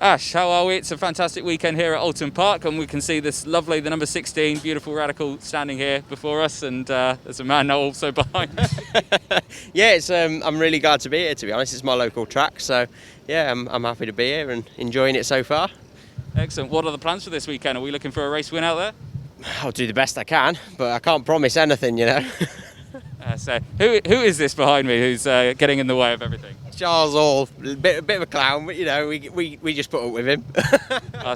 Ash, how are we? It's a fantastic weekend here at Oulton Park, and we can see this lovely, the number 16, beautiful Radical standing here before us, and there's a man also behind. Yeah, I'm really glad to be here, to be honest. It's my local track, so yeah, I'm happy to be here and enjoying it so far. Excellent. What are the plans for this weekend? Are we looking for a race win out there? I'll do the best I can, but I can't promise anything, you know. So who is this behind me who's getting in the way of everything? Charles Hall, a bit of a clown, but you know, we just put up with him.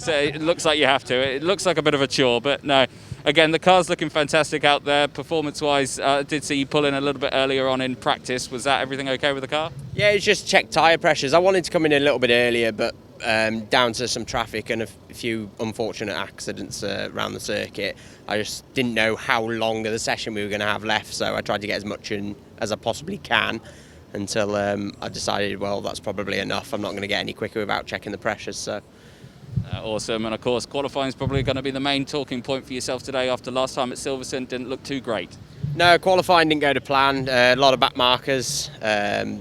So it looks like you have to. It looks like a bit of a chore, but no. Again, the car's looking fantastic out there, performance-wise. I did see you pull in a little bit earlier on in practice. Was that everything okay with the car? Yeah, it's just check tyre pressures. I wanted to come in a little bit earlier, but down to some traffic and a few unfortunate accidents around the circuit, I just didn't know how long of the session we were going to have left, so I tried to get as much in as I possibly can until I decided, well, that's probably enough. I'm not going to get any quicker without checking the pressures. So. Awesome, and of course qualifying is probably going to be the main talking point for yourself today after last time at Silverstone didn't look too great. No, qualifying didn't go to plan, a lot of back markers. It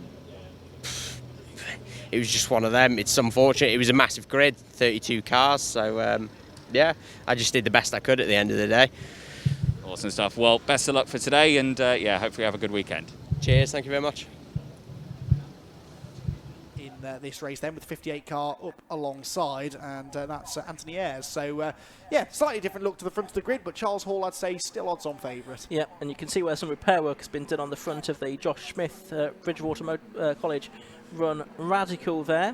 was just one of them. It's unfortunate. It was a massive grid, 32 cars, so yeah, I just did the best I could at the end of the day. Awesome stuff. Well, best of luck for today, and yeah, hopefully have a good weekend. Cheers, thank you very much. This race then with the 58 car up alongside, and that's Anthony Ayres. So yeah, slightly different look to the front of the grid, but Charles Hall, I'd say, still odds-on favourite. Yeah, and you can see where some repair work has been done on the front of the Josh Smith Bridgewater College run Radical there.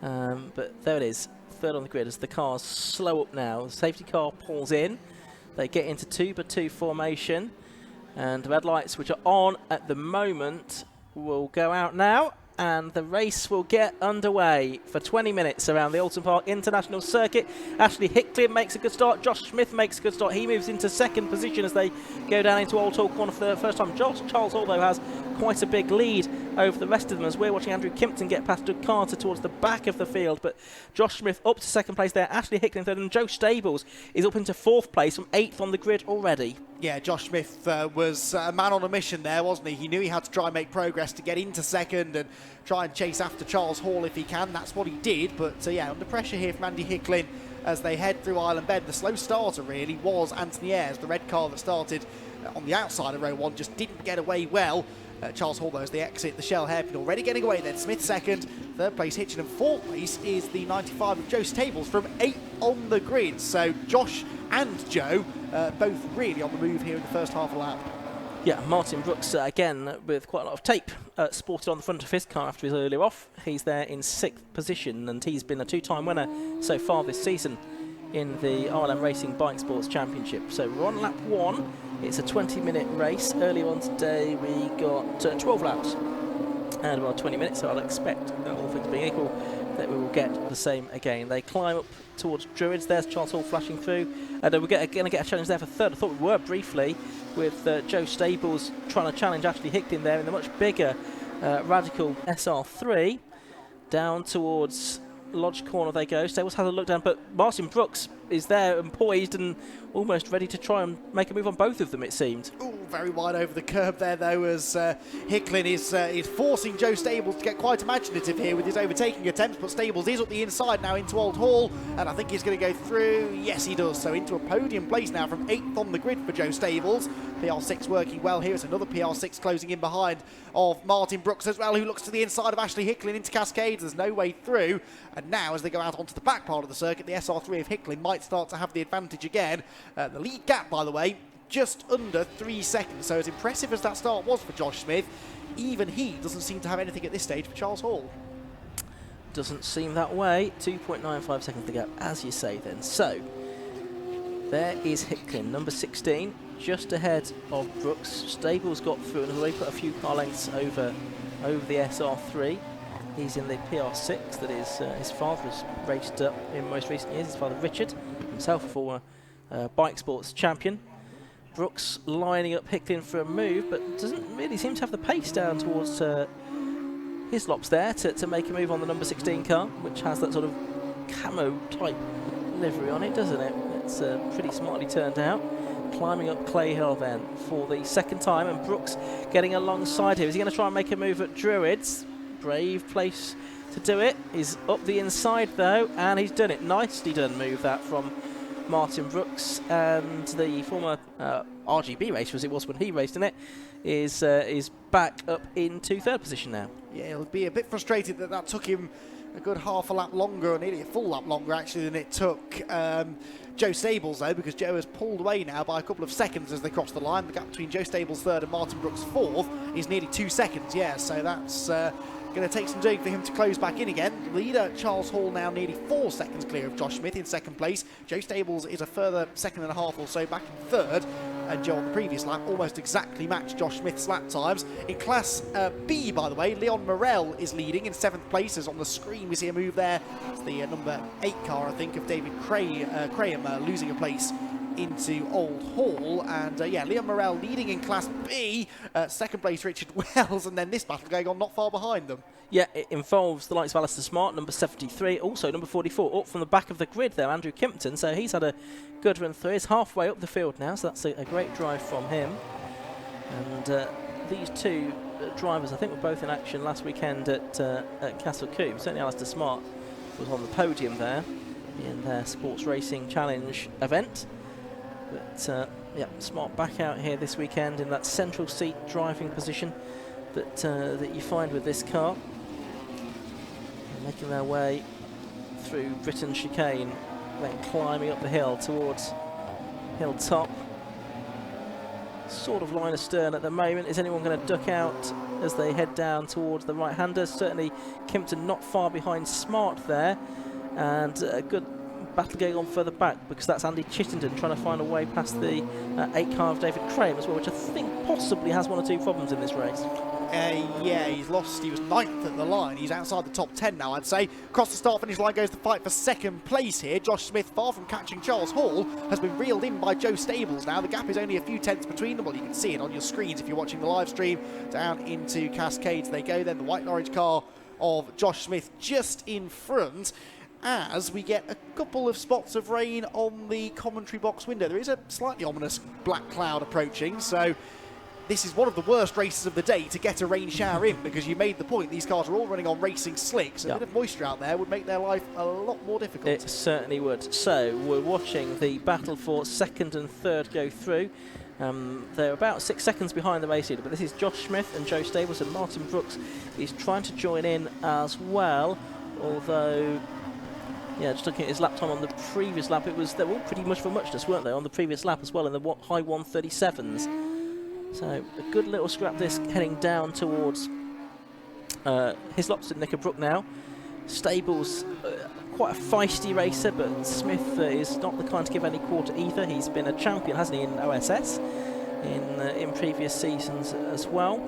But there it is, third on the grid as the cars slow up now. The safety car pulls in, they get into 2x2 formation, and the red lights, which are on at the moment, will go out now. And the race will get underway for 20 minutes around the Oulton Park International Circuit. Ashley Hicklin makes a good start. Josh Smith makes a good start. He moves into second position as they go down into Old Hall Corner for the first time. Charles Hall, though, has quite a big lead over the rest of them as we're watching Andrew Kimpton get past Doug Carter towards the back of the field. But Josh Smith up to second place there. Ashley Hicklin third, and Joe Stables is up into fourth place from 8th on the grid already. Yeah, Josh Smith was a man on a mission there, wasn't he? He knew he had to try and make progress to get into second and try and chase after Charles Hall if he can. That's what he did, but yeah, under pressure here from Andy Hicklin as they head through Island Bend. The slow starter really was Anthony Ayres, the red car that started on the outside of row one, just didn't get away well. Charles Hall, though, as they exit the Shell hairpin, already getting away then. Smith second, third place Hitchin, and fourth place is the 95 of Joe Stables from 8th on the grid. So Josh and Joe both really on the move here in the first half of the lap. Yeah, Martin Brooks, again, with quite a lot of tape sported on the front of his car after his earlier off. He's there in 6th position, and he's been a two-time winner so far this season in the RLM Racing Bikesports Championship. So we're on lap 1. It's a 20-minute race. Earlier on today, we got 12 laps and about 20 minutes, so I'd expect, all things being equal, that we will get the same again. They climb up towards Druids. There's Charles Hall flashing through. And we're going to get a challenge there for third. I thought we were briefly with Joe Stables trying to challenge Ashley Hicklin there in the much bigger Radical SR3. Down towards Lodge Corner they go. Stables has a look down, but Martin Brooks is there and poised and almost ready to try and make a move on both of them, it seemed. Ooh, very wide over the curb there, though, as Hicklin is forcing Joe Stables to get quite imaginative here with his overtaking attempts, but Stables is up the inside now into Old Hall, and I think he's going to go through. Yes, he does. So into a podium place now from 8th on the grid for Joe Stables. PR6 working well here. It's another PR6 closing in behind of Martin Brooks as well, who looks to the inside of Ashley Hicklin into Cascades. There's no way through, and now as they go out onto the back part of the circuit, the SR3 of Hicklin might start to have the advantage again. The lead gap, by the way, just under 3 seconds. So as impressive as that start was for Josh Smith, even he doesn't seem to have anything at this stage for Charles Hall. Doesn't seem that way. 2.95 seconds to go, as you say then. So there is Hicklin, number 16, just ahead of Brooks. Stables got through and has already put a few car lengths over the SR3. He's in the PR6 that is his father has raced up in most recent years. His father Richard, himself a former Bikesports champion. Brooks lining up Hicklin for a move, but doesn't really seem to have the pace down towards his lops there to make a move on the number 16 car, which has that sort of camo type livery on it, doesn't it? It's pretty smartly turned out. Climbing up Clay Hill then for the second time, and Brooks getting alongside here. Is he going to try and make a move at Druids? Brave place to do it. He's up the inside though, and he's done it. Nicely done move that from Martin Brooks, and the former RGB racer, as it was when he raced in it, is back up into third position now. Yeah, he'll be a bit frustrated that took him a good half a lap longer, or nearly a full lap longer actually, than it took Joe Stables though, because Joe has pulled away now by a couple of seconds as they cross the line. The gap between Joe Stables third and Martin Brooks fourth is nearly 2 seconds, yeah, so that's going to take some doing for him to close back in again. Leader Charles Hall now nearly 4 seconds clear of Josh Smith in second place. Joe Stables is a further second and a half or so back in third, and Joe on the previous lap almost exactly matched Josh Smith's lap times. In Class B, by the way, Leon Morel is leading in 7th place, as on the screen we see a move there. It's the number 8 car, I think, of David Graham losing a place into Old Hall, and yeah, Leon Morel leading in Class B, second place Richard Wells, and then this battle going on not far behind them. Yeah, it involves the likes of Alistair Smart, number 73, also number 44, up from the back of the grid there, Andrew Kimpton, so he's had a good run through. He's halfway up the field now, so that's a great drive from him. And these two drivers, I think, were both in action last weekend at Castle Combe. Certainly Alistair Smart was on the podium there in their Sports Racing Challenge event. But yeah, Smart back out here this weekend in that central seat driving position that you find with this car. And making their way through Britain Chicane, then climbing up the hill towards Hilltop. Sort of line astern at the moment. Is anyone going to duck out as they head down towards the right-handers? Certainly Kimpton not far behind Smart there, and a good battle going on further back, because that's Andy Chittenden trying to find a way past the 8 car of David Graham as well, which I think possibly has 1 or 2 problems in this race. Yeah, he was 9th at the line. He's outside the top 10 now, I'd say. Across the start-finish line goes the fight for second place here. Josh Smith, far from catching Charles Hall, has been reeled in by Joe Stables now. The gap is only a few tenths between them. Well, you can see it on your screens if you're watching the live stream. Down into Cascades they go. Then the white and orange car of Josh Smith just in front, as we get a couple of spots of rain on the commentary box window. There is a slightly ominous black cloud approaching, so this is one of the worst races of the day to get a rain shower in, because you made the point, these cars are all running on racing slicks. A bit of moisture out there would make their life a lot more difficult. It certainly would. So we're watching the battle for second and third go through. They're about 6 seconds behind the race leader, but this is Josh Smith and Joe Stables, and Martin Brooks is trying to join in as well, although yeah, just looking at his lap time on the previous lap, they were all pretty much for muchness, weren't they, on the previous lap as well, in the high 137s. So a good little scrap this heading down towards Hislop's and Knickerbrook now. Stables, quite a feisty racer, but Smith is not the kind to give any quarter either. He's been a champion, hasn't he, in OSS in previous seasons as well.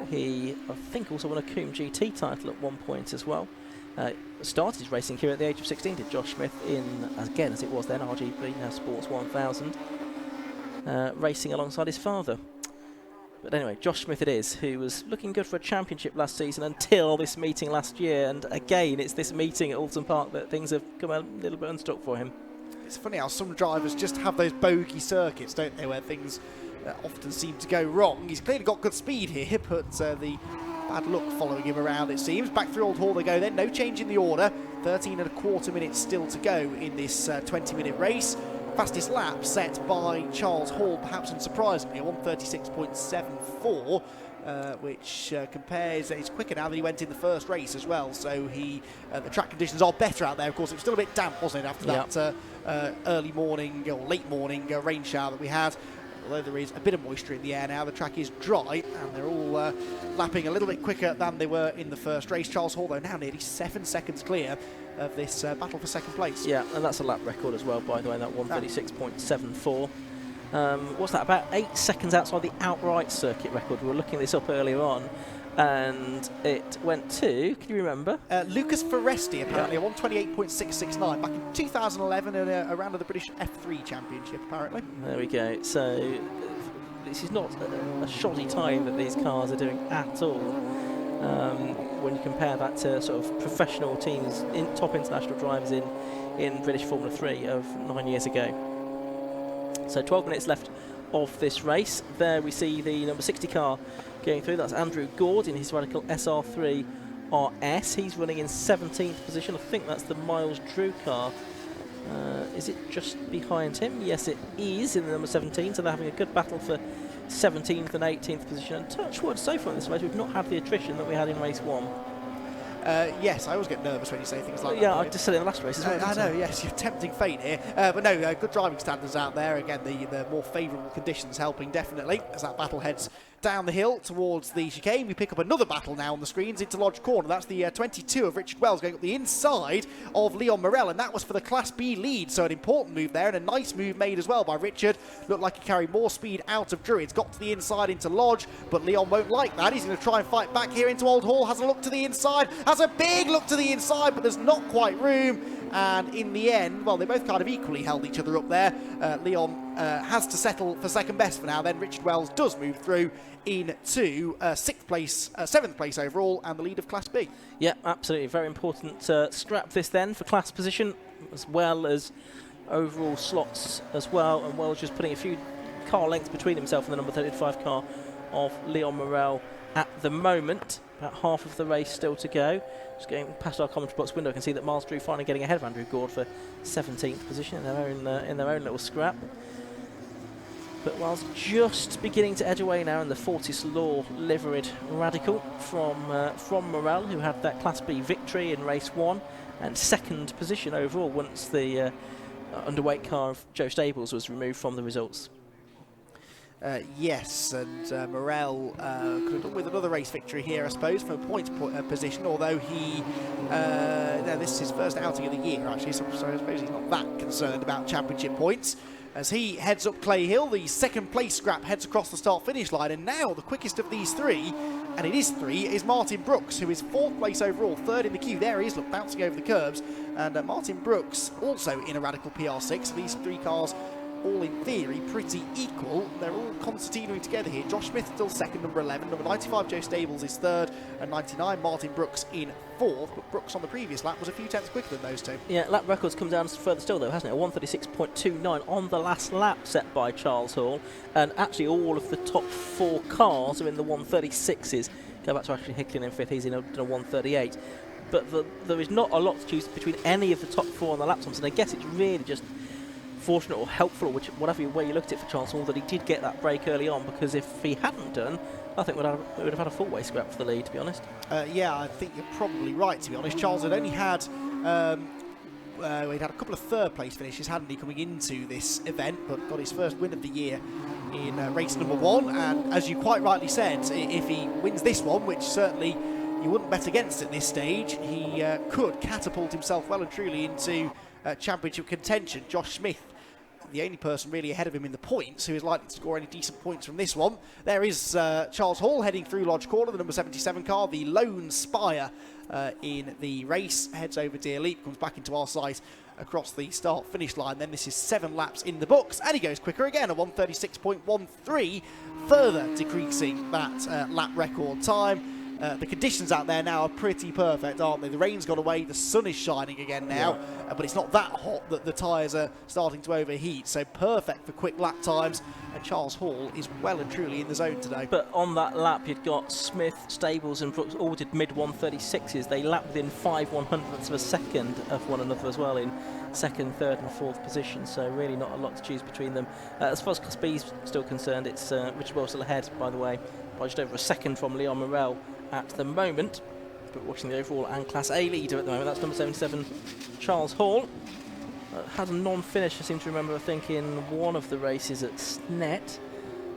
He, I think, also won a Combe GT title at one point as well. Started his racing here at the age of 16, did Josh Smith, in, again as it was then, RGB, now Sports 1000, racing alongside his father. But anyway, Josh Smith it is, who was looking good for a championship last season until this meeting last year, and again it's this meeting at Oulton Park that things have come a little bit unstuck for him. It's funny how some drivers just have those bogey circuits, don't they, where things often seem to go wrong. He's clearly got good speed here, but the bad luck following him around, it seems. Back through Old Hall they go then, no change in the order. 13.25 minutes still to go in this 20-minute race. Fastest lap set by Charles Hall, perhaps unsurprisingly, 1:36.74, which compares, it's quicker now than he went in the first race as well. So the track conditions are better out there. Of course, it was still a bit damp, wasn't it, after that early morning or late morning rain shower that we had. Although there is a bit of moisture in the air now, the track is dry, and they're all lapping a little bit quicker than they were in the first race. Charles Hall, though, now nearly 7 seconds clear of this battle for second place. Yeah, and that's a lap record as well, by the way, that 1:36.74. What's that, about 8 seconds outside the outright circuit record? We were looking this up earlier on, and it went to, can you remember? Lucas Foresti, apparently, 1:28.669, back in 2011 around the British F3 Championship, apparently. There we go. So this is not a shoddy time that these cars are doing at all. When you compare that to sort of professional teams, top international drivers in British Formula 3 of 9 years ago. So 12 minutes left of this race. There we see the number 60 car going through. That's Andrew Gord in his Radical SR3 RS. He's running in 17th position. I think that's the Miles Drew car. Is it just behind him? Yes, it is, in the number 17. So they're having a good battle for 17th and 18th position. And touch wood, so far in this race, we've not had the attrition that we had in race 1. Yes, I always get nervous when you say things like that. Yeah, I just said it in the last race as well. I know, yes, you're tempting fate here. But no, good driving standards out there. Again, the more favourable conditions helping definitely as that battle heads down the hill towards the chicane. We pick up another battle now on the screens into Lodge Corner. That's the 22 of Richard Wells going up the inside of Leon Morel, and that was for the Class B lead. So an important move there, and a nice move made as well by Richard. Looked like he carried more speed out of Druids. Got to the inside into Lodge, but Leon won't like that. He's going to try and fight back here into Old Hall. Has a look to the inside, has a big look to the inside, but there's not quite room. And in the end, well, they both kind of equally held each other up there. Leon has to settle for second best for now. Then Richard Wells does move through into 6th place, 7th place overall, and the lead of Class B. Yeah, absolutely. Very important scrap this then for class position, as well as overall slots as well. And Wells just putting a few car lengths between himself and the number 35 car of Leon Morel at the moment. About half of the race still to go. Just going past our commentary box window, I can see that Miles Drew finally getting ahead of Andrew Gord for 17th position in their own little scrap. But Wells just beginning to edge away now in the Fortis Law liveried Radical from Morel, who had that Class B victory in race 1 and 2nd position overall once the underweight car of Joe Stables was removed from the results. Yes, and Morel could have done with another race victory here, I suppose, for a point position, although he, this is his first outing of the year, actually, so I suppose he's not that concerned about championship points. As he heads up Clay Hill, the 2nd place scrap heads across the start-finish line, and now the quickest of these three, and it is three, is Martin Brooks, who is 4th place overall, 3rd in the queue. There he is, look, bouncing over the curbs, and Martin Brooks also in a Radical PR6. These three cars all in theory pretty equal. They're all concertinaing together here. Josh Smith still 2nd, number 11. Number 95, Joe Stables, is 3rd. And 99, Martin Brooks in 4th. But Brooks on the previous lap was a few tenths quicker than those two. Yeah, lap records come down further still, though, hasn't it? 136.29 on the last lap set by Charles Hall. And actually all of the top 4 cars are in the 136s. Go back to Ashley Hicklin in 5th. He's in a 138. But there is not a lot to choose between any of the top 4 on the lap times. And I guess it's really just fortunate or helpful, whatever way you looked at it for Charles Hall, that he did get that break early on, because if he hadn't done, I think we would have had a full-way scrap for the lead, to be honest. Yeah, I think you're probably right, to be honest. Charles had only had he'd had a couple of 3rd place finishes, hadn't he, coming into this event, but got his first win of the year in race number 1. And as you quite rightly said, if he wins this one, which certainly you wouldn't bet against at this stage, he could catapult himself well and truly into championship contention. Josh Smith, the only person really ahead of him in the points who is likely to score any decent points from this one. There is Charles Hall heading through Lodge Corner, the number 77 car, the lone spire in the race, heads over Deer Leap, comes back into our sight across the start-finish line. Then this is 7 laps in the books, and he goes quicker again, a 136.13, further decreasing that lap record time. The conditions out there now are pretty perfect, aren't they? The rain's gone away, the sun is shining again now, but it's not that hot that the tyres are starting to overheat, so perfect for quick lap times, and Charles Hall is well and truly in the zone today. But on that lap, you've got Smith, Stables and Brooks all did mid-136s. They lapped within 5 100ths of a second of one another as well in 2nd, 3rd and 4th position, so really not a lot to choose between them. As far as Class B is still concerned, it's Richard Wells still ahead, by the way, by just over a second from Leon Morel at the moment. But watching the overall and Class A leader at the moment, that's number 77, Charles Hall. Had a non-finish, I seem to remember, I think, in one of the races at Snet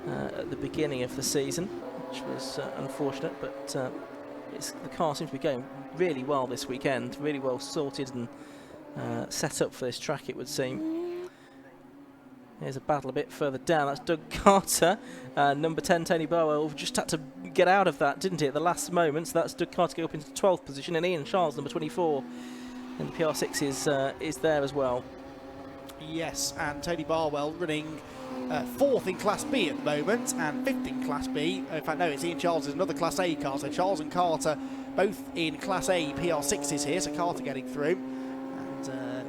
at the beginning of the season, which was unfortunate, but the car seems to be going really well this weekend, really well sorted and set up for this track, it would seem. Here's a battle a bit further down. That's Doug Carter. Number 10, Tony Barwell, just had to get out of that, didn't he, at the last moment. So that's Doug Carter go up into 12th position. And Ian Charles, number 24, in the PR6 is there as well. Yes, and Tony Barwell running 4th in Class B at the moment and 5th in Class B. In fact, no, it's Ian Charles is another Class A car. So Charles and Carter both in Class A PR6s here. So Carter getting through.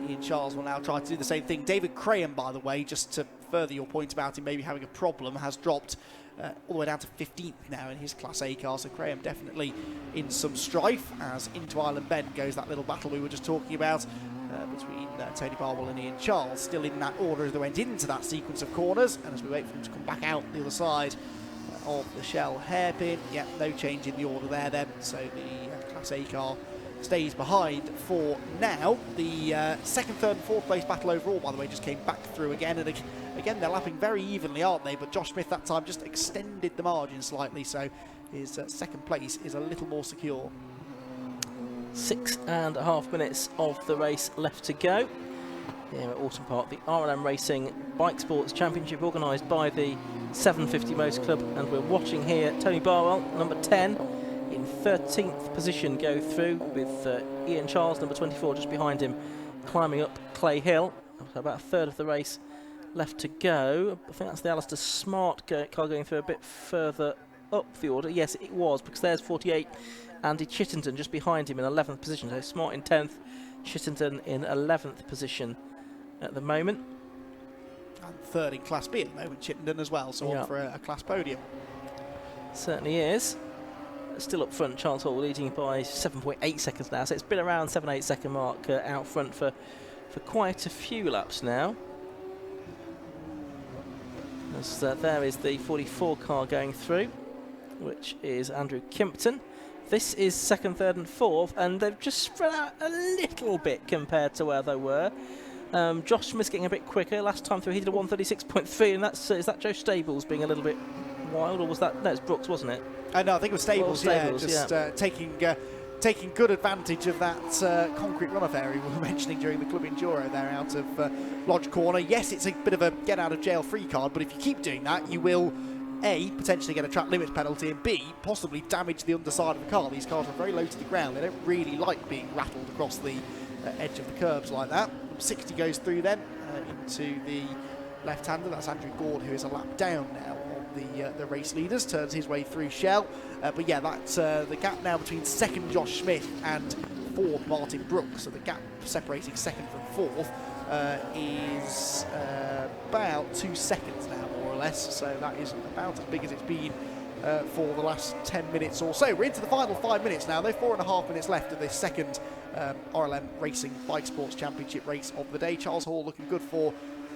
Ian Charles will now try to do the same thing. David Graham, by the way, just to further your point about him maybe having a problem, has dropped all the way down to 15th now in his Class A car. So Graham definitely in some strife, as into Island Bend goes that little battle we were just talking about between Tony Barwell and Ian Charles, still in that order as they went into that sequence of corners, and as we wait for them to come back out the other side of the Shell hairpin. Yeah, no change in the order there then, so the Class A car stays behind for now. The second, third and fourth place battle overall, by the way, just came back through again, and again they're lapping very evenly, aren't they? But Josh Smith that time just extended the margin slightly, so his second place is a little more secure. 6.5 minutes of the race left to go here at Oulton Park, the RLM Racing Bikesports Championship, organised by the 750 Motor Club, and we're watching here Tony Barwell, number 10, in 13th position, go through, with Ian Charles, number 24, just behind him, climbing up Clay Hill. So about a third of the race left to go. I think that's the Alistair Smart car going through a bit further up the order. Yes, it was, because there's 48, Andy Chittenden just behind him in 11th position. So Smart in 10th, Chittenden in 11th position at the moment. And third in Class B at the moment, Chittenden as well, so on for a class podium. Certainly is. Still up front, Charles Hall leading by 7.8 seconds now, so it's been around 7-8 second mark out front for quite a few laps now. As there is the 44 car going through, which is Andrew Kimpton. This is second, third and fourth, and they've just spread out a little bit compared to where they were. Josh Smith's getting a bit quicker. Last time through he did a 136.3, and is that Joe Stables being a little bit wild, or was that, no, it's Brooks, wasn't it? No, I think it was Stables, Stables, taking good advantage of that concrete runoff area we were mentioning during the Club Enduro there out of Lodge Corner. Yes, it's a bit of a get out of jail free card, but if you keep doing that, you will A, potentially get a track limits penalty, and B, possibly damage the underside of the car. These cars are very low to the ground. They don't really like being rattled across the edge of the curbs like that. 60 goes through then into the left-hander. That's Andrew Gord, who is a lap down now on the race leaders, turns his way through Shell. But yeah, that's the gap now between second Josh Smith and fourth Martin Brooks. So the gap separating second from fourth is about 2 seconds now, more or less. So that is about as big as it's been for the last 10 minutes or so. We're into the final 5 minutes now, though. 4.5 minutes left of this second RLM Racing Bikesports Championship race of the day. Charles Hall looking good for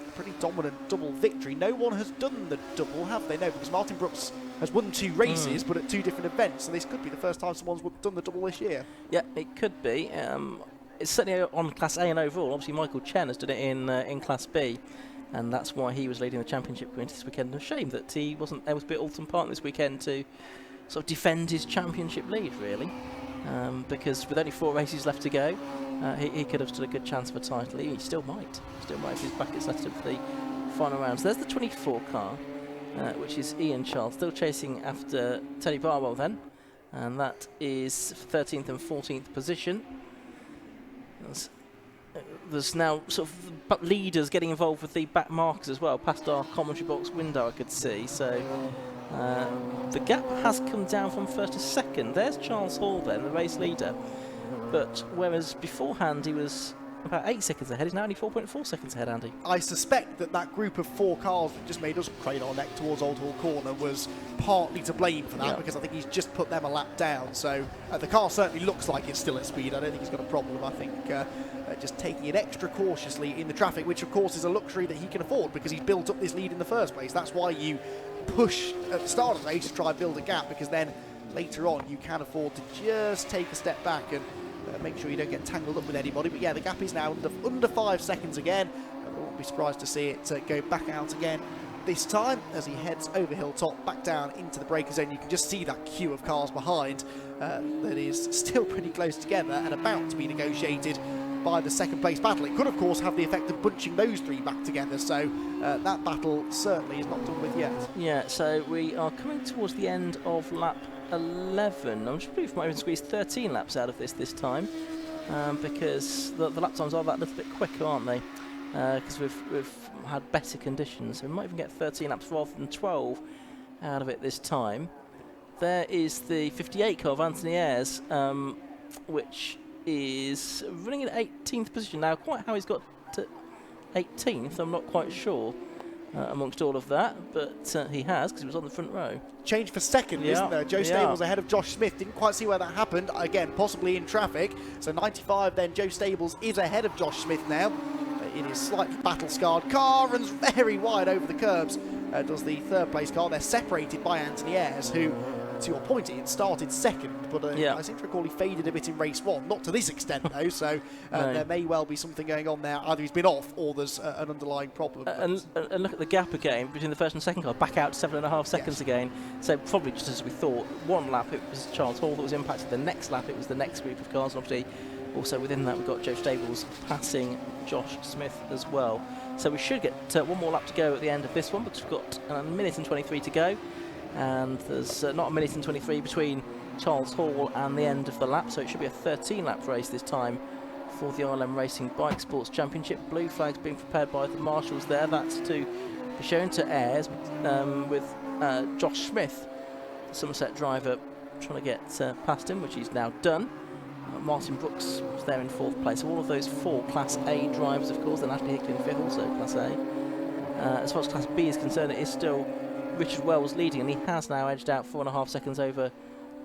a pretty dominant double victory. No one has done the double, have they? No, because Martin Brooks has won 2 races, but at 2 different events. So this could be the first time someone's done the double this year. Yeah, it could be. It's certainly on Class A and overall. Obviously, Michael Chen has done it in Class B, and that's why he was leading the championship going into this weekend. A shame that he wasn't able to be at Oulton Park this weekend to sort of defend his championship lead, really, because with only 4 races left to go, he could have stood a good chance for a title. He still might if his brackets left up for the final rounds. There's the 24 car, which is Ian Charles, still chasing after Teddy Barwell then, and that is 13th and 14th position. There's now sort of leaders getting involved with the back markers as well, past our commentary box window I could see. So the gap has come down from first to second. There's Charles Hall then, the race leader. But whereas beforehand he was about 8 seconds ahead, he's now only 4.4 seconds ahead, Andy. I suspect that group of 4 cars that just made us crane our neck towards Old Hall Corner was partly to blame for that, because I think he's just put them a lap down. So the car certainly looks like it's still at speed. I don't think he's got a problem. I think just taking it extra cautiously in the traffic, which of course is a luxury that he can afford because he's built up this lead in the first place. That's why you push at the start of the race to try and build a gap, because then later on you can afford to just take a step back and make sure you don't get tangled up with anybody. But yeah, the gap is now under 5 seconds again. I won't be surprised to see it go back out again this time as he heads over Hilltop back down into the breaker zone. You can just see that queue of cars behind that is still pretty close together and about to be negotiated by the second place battle. It could of course have the effect of bunching those 3 back together, so that battle certainly is not done with yet. Yeah, so we are coming towards the end of lap 11. I'm just wondering if we might even squeeze 13 laps out of this time, because the lap times are that little bit quicker, aren't they? Because we've had better conditions, so we might even get 13 laps rather than 12 out of it this time. There is the 58 car of Anthony Ayres, which is running in 18th position now. Quite how he's got to 18th, I'm not quite sure. amongst all of that, but he has, because he was on the front row. Change for second, isn't there? Joe Stables ahead of Josh Smith. Didn't quite see where that happened. Again, possibly in traffic. So 95 then, Joe Stables is ahead of Josh Smith now. In his slightly battle-scarred car, runs very wide over the curbs. Does the third place car. They're separated by Anthony Ayres, who, to your point, he had started second, but I seem to recall he faded a bit in race one. Not to this extent, though, so no. There may well be something going on there. Either he's been off or there's an underlying problem. And look at the gap again between the first and second car, back out to 7.5 seconds again. So probably just as we thought, one lap it was Charles Hall that was impacted, the next lap it was the next group of cars, and obviously also within that we've got Joe Stables passing Josh Smith as well. So we should get one more lap to go at the end of this one, because we've got a minute and 23 to go. And there's not a minute and 23 between Charles Hall and the end of the lap, so it should be a 13-lap race this time for the RLM Racing Bikesports Championship. Blue flags being prepared by the marshals there. That's to be shown to Ayres with Josh Smith, the Somerset driver, trying to get past him, which he's now done. Martin Brooks was there in 4th place. So all of those 4 Class A drivers, of course, then Ashley Hicklin 5th, also Class A. As far as Class B is concerned, it is still Richard Wells leading, and he has now edged out 4.5 seconds over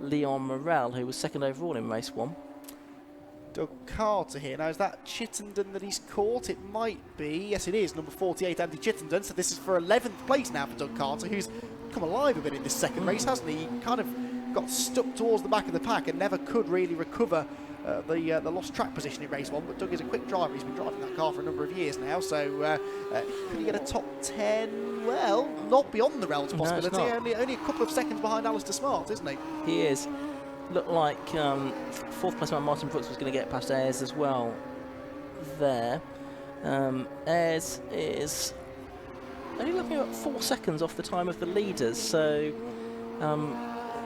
Leon Morel, who was second overall in race 1. Doug Carter here. Now, is that Chittenden that he's caught? It might be. Yes, it is. Number 48, Andy Chittenden. So this is for 11th place now for Doug Carter, who's come alive a bit in this second race, hasn't he? He kind of got stuck towards the back of the pack and never could really recover the lost track position in race 1. But Doug is a quick driver. He's been driving that car for a number of years now. So could he get a top 10? Well, not beyond the realms of possibility. No, only a couple of seconds behind Alistair Smart, isn't he? He is. Looked like 4th place man Martin Brooks was going to get past Ayres as well there. Ayres is only looking at 4 seconds off the time of the leaders, so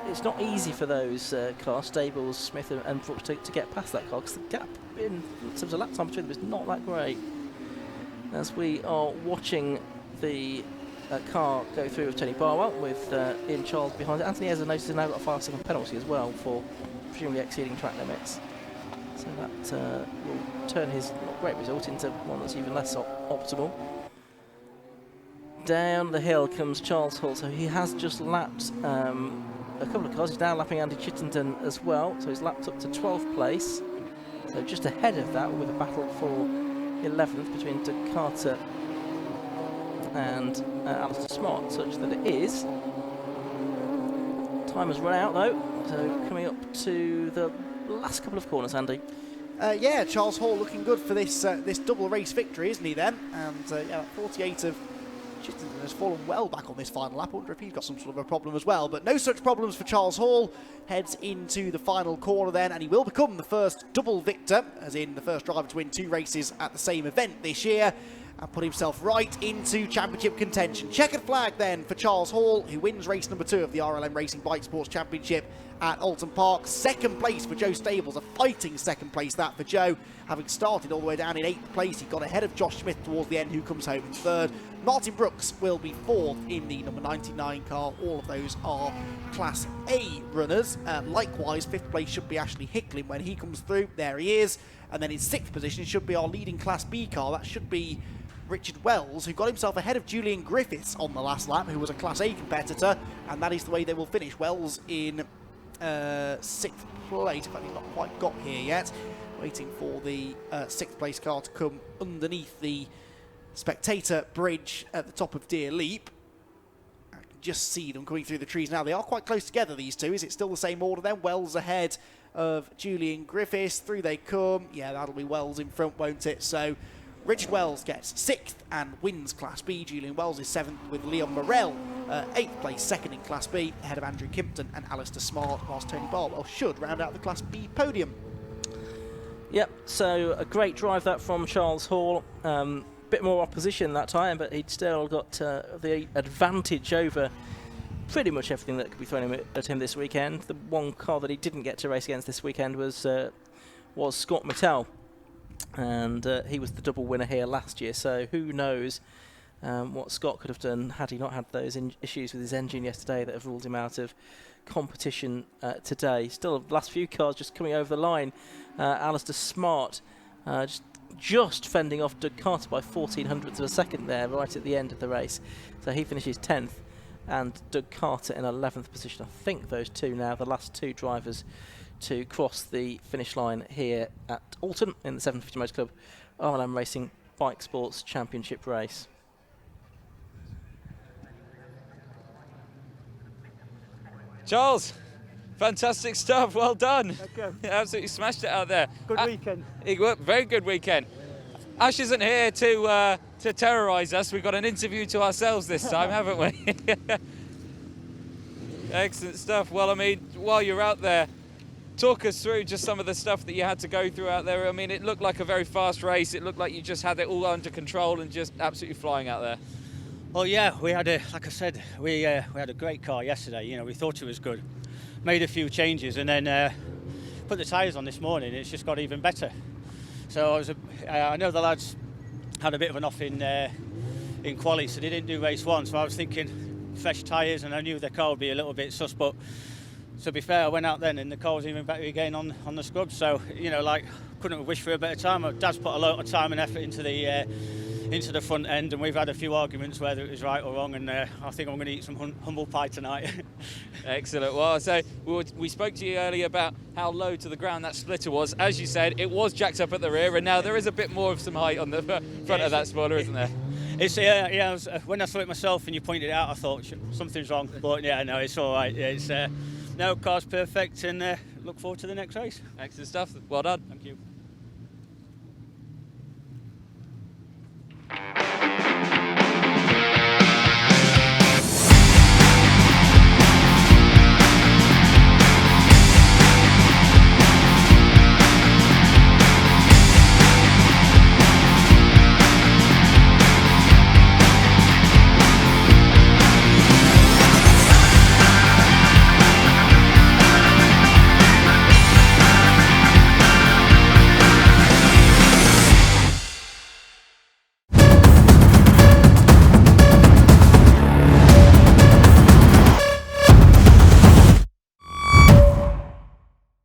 it's not easy for those cars, Stables, Smith and Brooks, to get past that car, because the gap in terms of lap time between them is not that great. As we are watching the car go through with Tony Barwell with Ian Charles behind it. Anthony Ayres, I noticed, has now got a 5-second penalty as well for presumably exceeding track limits. So that will turn his not great result into one that's even less optimal. Down the hill comes Charles Hall, so he has just lapped a couple of cars. He's now lapping Andy Chittenden as well, so he's lapped up to 12th place. So just ahead of that with a battle for 11th between Doug Carter and Alistair Smart, such that it is. Time has run out though, so coming up to the last couple of corners, Andy. Yeah, Charles Hall looking good for this this double race victory, isn't he then? And yeah, 48 of Chittenden has fallen well back on this final lap. I wonder if he's got some sort of a problem as well, but no such problems for Charles Hall. Heads into the final corner then, and he will become the first double victor, as in the first driver to win 2 races at the same event this year, and put himself right into championship contention. Checkered flag then for Charles Hall, who wins race number 2 of the RLM Racing Bikesports Championship at Oulton Park. Second place for Joe Stables, a fighting second place that for Joe, having started all the way down in 8th place. He got ahead of Josh Smith towards the end, who comes home in 3rd. Martin Brooks will be 4th in the number 99 car. All of those are Class A runners. Likewise, 5th place should be Ashley Hicklin when he comes through. There he is. And then in 6th position should be our leading Class B car. That should be Richard Wells, who got himself ahead of Julian Griffiths on the last lap, who was a Class A competitor, and that is the way they will finish. Wells in 6th place. In fact, he's not quite got here yet. Waiting for the 6th place car to come underneath the spectator bridge at the top of Deer Leap. I can just see them coming through the trees now. They are quite close together, these two. Is it still the same order then? Wells ahead of Julian Griffiths. Through they come. Yeah, that'll be Wells in front, won't it? So Richard Wells gets 6th and wins Class B. Julian Wells is 7th with Leon Morel, 8th place, 2nd in Class B, ahead of Andrew Kimpton and Alistair Smart, whilst Tony Barwell should round out the Class B podium. Yep, so a great drive that from Charles Hall. Bit more opposition that time, but he'd still got the advantage over pretty much everything that could be thrown at him this weekend. The one car that he didn't get to race against this weekend was Scott Mattel, and he was the double winner here last year, so who knows what Scott could have done had he not had those issues with his engine yesterday that have ruled him out of competition today. Still, the last few cars just coming over the line. Alistair Smart just just fending off Doug Carter by 0.14 of a second there, right at the end of the race. So he finishes 10th, and Doug Carter in 11th position. I think those two now, the last two drivers to cross the finish line here at Oulton in the 750 Motor Club RLM Racing Bikesports Championship race. Charles, fantastic stuff. Well done. Okay. Absolutely smashed it out there. Good weekend. Very good weekend. Ash isn't here to terrorise us. We've got an interview to ourselves this time, haven't we? Excellent stuff. Well, I mean, while you're out there, talk us through just some of the stuff that you had to go through out there. I mean, it looked like a very fast race. It looked like you just had it all under control and just absolutely flying out there. Well, yeah, we had like I said, we had a great car yesterday. You know, we thought it was good. Made a few changes and then put the tyres on this morning. It's just got even better. So I know the lads had a bit of an off in quali, so they didn't do race one. So I was thinking fresh tyres, and I knew the car would be a little bit sus. But to be fair, I went out then, and the car was even better again on the scrubs. So you know, like couldn't have wished for a better time. My dad's put a lot of time and effort into the front end, and we've had a few arguments whether it was right or wrong, and I think I'm going to eat some humble pie tonight. Excellent. Well, so we spoke to you earlier about how low to the ground that splitter was. As you said, it was jacked up at the rear, and now there is a bit more of some height on the front of that spoiler, isn't there? It's when I saw it myself and you pointed it out, I thought something's wrong, but yeah, no, it's all right. It's no, car's perfect, and look forward to the next race. Excellent stuff. Well done. Thank you.